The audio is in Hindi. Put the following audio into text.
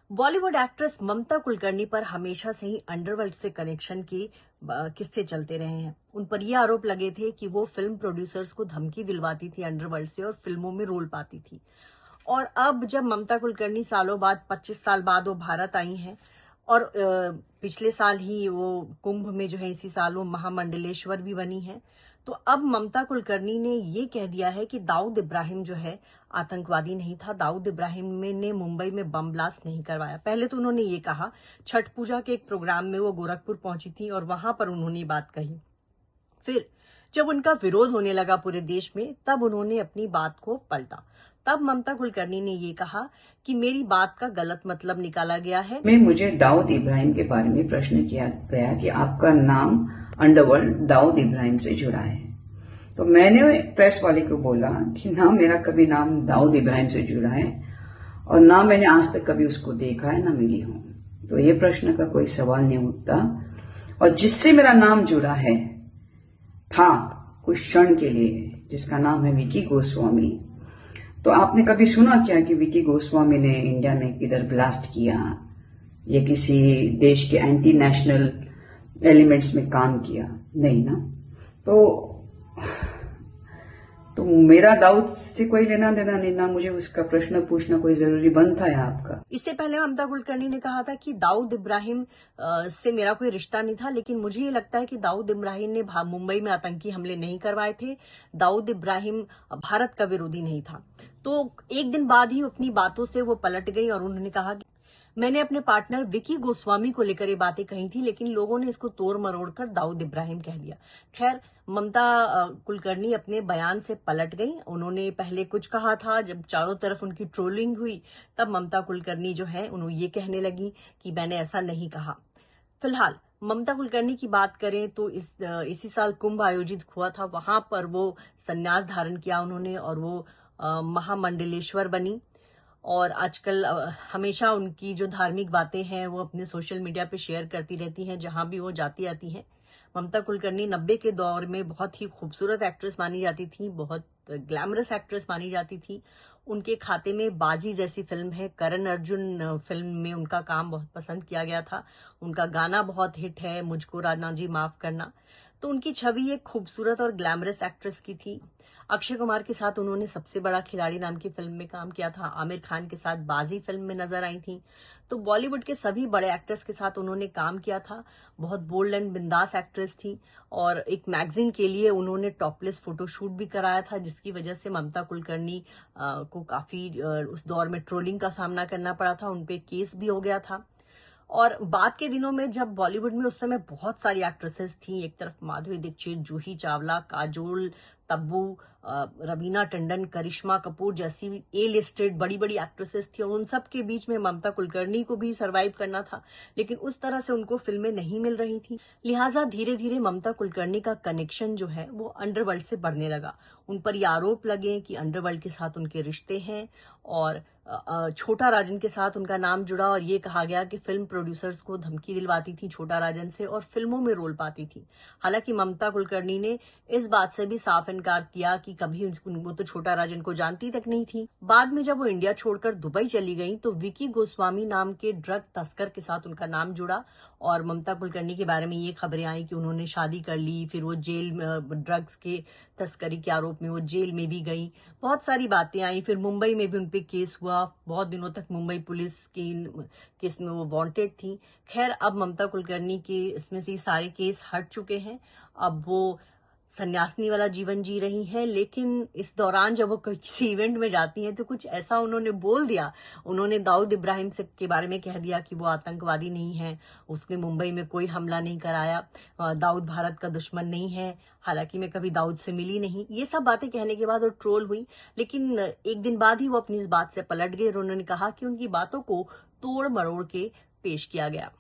बॉलीवुड एक्ट्रेस ममता कुलकर्णी पर हमेशा से ही अंडरवर्ल्ड से कनेक्शन के किस्से चलते रहे हैं। उन पर ये आरोप लगे थे कि वो फिल्म प्रोड्यूसर्स को धमकी दिलवाती थी अंडरवर्ल्ड से और फिल्मों में रोल पाती थी। और अब जब ममता कुलकर्णी सालों बाद 25 साल बाद वो भारत आई हैं और पिछले साल ही वो कुंभ में जो है इसी साल वो महामंडलेश्वर भी बनी है, तो अब ममता कुलकर्णी ने ये कह दिया है कि दाऊद इब्राहिम जो है आतंकवादी नहीं था। दाऊद इब्राहिम ने मुंबई में बम ब्लास्ट नहीं करवाया। पहले तो उन्होंने ये कहा, छठ पूजा के एक प्रोग्राम में वो गोरखपुर पहुंची थी और वहां पर उन्होंने ये बात कही। फिर जब उनका विरोध होने लगा पूरे देश में, तब उन्होंने अपनी बात को पलटा। तब ममता कुलकर्णी ने ये कहा कि मेरी बात का गलत मतलब निकाला गया है। में मुझे दाऊद इब्राहिम के बारे में प्रश्न किया गया कि आपका नाम अंडरवर्ल्ड दाऊद इब्राहिम से जुड़ा है। तो मैंने प्रेस वाले को बोला कि ना मेरा कभी नाम दाऊद इब्राहिम से जुड़ा है और ना मैंने आज तक कभी उसको देखा है, ना मिली हूं। तो ये प्रश्न का कोई सवाल नहीं उठता। और जिससे मेरा नाम जुड़ा है था कुछ क्षण के लिए, जिसका नाम है विकी गोस्वामी। तो आपने कभी सुना क्या कि विकी गोस्वामी ने इंडिया में किधर ब्लास्ट किया या किसी देश के एंटी नेशनल एलिमेंट्स में काम किया? नहीं ना। तो मेरा दाऊद से कोई लेना देना नहीं, ना मुझे उसका प्रश्न पूछना कोई जरूरी बनता है आपका। इससे पहले ममता कुलकर्णी ने कहा था कि दाऊद इब्राहिम से मेरा कोई रिश्ता नहीं था, लेकिन मुझे ये लगता है कि दाऊद इब्राहिम ने मुंबई में आतंकी हमले नहीं करवाए थे। दाऊद इब्राहिम भारत का विरोधी नहीं था। तो एक दिन बाद ही अपनी बातों से वो पलट गई और उन्होंने कहा कि मैंने अपने पार्टनर विकी गोस्वामी को लेकर ये बातें कही थी, लेकिन लोगों ने इसको तोड़ मरोड़ कर दाऊद इब्राहिम कह दिया। खैर, ममता कुलकर्णी अपने बयान से पलट गई। उन्होंने पहले कुछ कहा था, जब चारों तरफ उनकी ट्रोलिंग हुई तब ममता कुलकर्णी जो है उन्होंने ये कहने लगी कि मैंने ऐसा नहीं कहा। फिलहाल ममता कुलकर्णी की बात करें तो इसी साल कुंभ आयोजित हुआ था, वहां पर वो संन्यास धारण किया उन्होंने और वो महामंडलेश्वर बनी। और आजकल हमेशा उनकी जो धार्मिक बातें हैं वो अपने सोशल मीडिया पे शेयर करती रहती हैं जहां भी वो जाती आती हैं। ममता कुलकर्णी 90 के दौर में बहुत ही खूबसूरत एक्ट्रेस मानी जाती थी, बहुत ग्लैमरस एक्ट्रेस मानी जाती थी। उनके खाते में बाजी जैसी फिल्म है, करण अर्जुन फिल्म में उनका काम बहुत पसंद किया गया था। उनका गाना बहुत हिट है, मुझको राना जी माफ करना। तो उनकी छवि एक खूबसूरत और ग्लैमरस एक्ट्रेस की थी। अक्षय कुमार के साथ उन्होंने सबसे बड़ा खिलाड़ी नाम की फिल्म में काम किया था। आमिर खान के साथ बाजी फिल्म में नजर आई थी। तो बॉलीवुड के सभी बड़े एक्टर्स के साथ उन्होंने काम किया था। बहुत बोल्ड एंड बिंदास एक्ट्रेस थी और एक मैगजीन के लिए उन्होंने टॉपलेस फोटोशूट भी कराया था, जिसकी वजह से ममता कुलकर्णी को काफी उस दौर में ट्रोलिंग का सामना करना पड़ा था। उनपे केस भी हो गया था। और बाद के दिनों में जब बॉलीवुड में उस समय बहुत सारी एक्ट्रेसेस थी, एक तरफ माधुरी दीक्षित, जूही चावला, काजोल, तब्बू, रवीना टंडन, करिश्मा कपूर जैसी ए लिस्टेड बड़ी बड़ी एक्ट्रेसेस थी और उन सब के बीच में ममता कुलकर्णी को भी सरवाइव करना था, लेकिन उस तरह से उनको फिल्में नहीं मिल रही थी। लिहाजा धीरे धीरे ममता कुलकर्णी का कनेक्शन जो है वो अंडरवर्ल्ड से बढ़ने लगा। उन पर ये आरोप लगे कि अंडरवर्ल्ड के साथ उनके रिश्ते हैं और छोटा राजन के साथ उनका नाम जुड़ा और ये कहा गया कि फिल्म प्रोड्यूसर्स को धमकी दिलवाती थी छोटा राजन से और फिल्मों में रोल पाती थी। हालांकि ममता कुलकर्णी ने इस बात से भी साफ इनकार किया कि कभी वो तो छोटा राजन को जानती तक नहीं थी। बाद में जब वो इंडिया छोड़कर दुबई चली गई तो विकी गोस्वामी नाम के ड्रग तस्कर के साथ उनका नाम जुड़ा और ममता कुलकर्णी के बारे में ये खबरें आई कि उन्होंने शादी कर ली, फिर वो जेल में ड्रग्स के तस्करी के आरोप में वो जेल में भी गई। बहुत सारी बातें आई। फिर मुंबई में भी उनपे केस हुआ, बहुत दिनों तक मुंबई पुलिस की केस में वो वांटेड थी। खैर, अब ममता कुलकर्णी के इसमें से सारे केस हट चुके हैं। अब वो सन्यासिनी वाला जीवन जी रही हैं, लेकिन इस दौरान जब वो किसी इवेंट में जाती हैं तो कुछ ऐसा उन्होंने बोल दिया। उन्होंने दाऊद इब्राहिम से के बारे में कह दिया कि वो आतंकवादी नहीं है, उसने मुंबई में कोई हमला नहीं कराया, दाऊद भारत का दुश्मन नहीं है। हालांकि मैं कभी दाऊद से मिली नहीं। ये सब बातें कहने के बाद वो ट्रोल हुई, लेकिन एक दिन बाद ही वो अपनी इस बात से पलट गई और उन्होंने कहा कि उनकी बातों को तोड़ मरोड़ के पेश किया गया।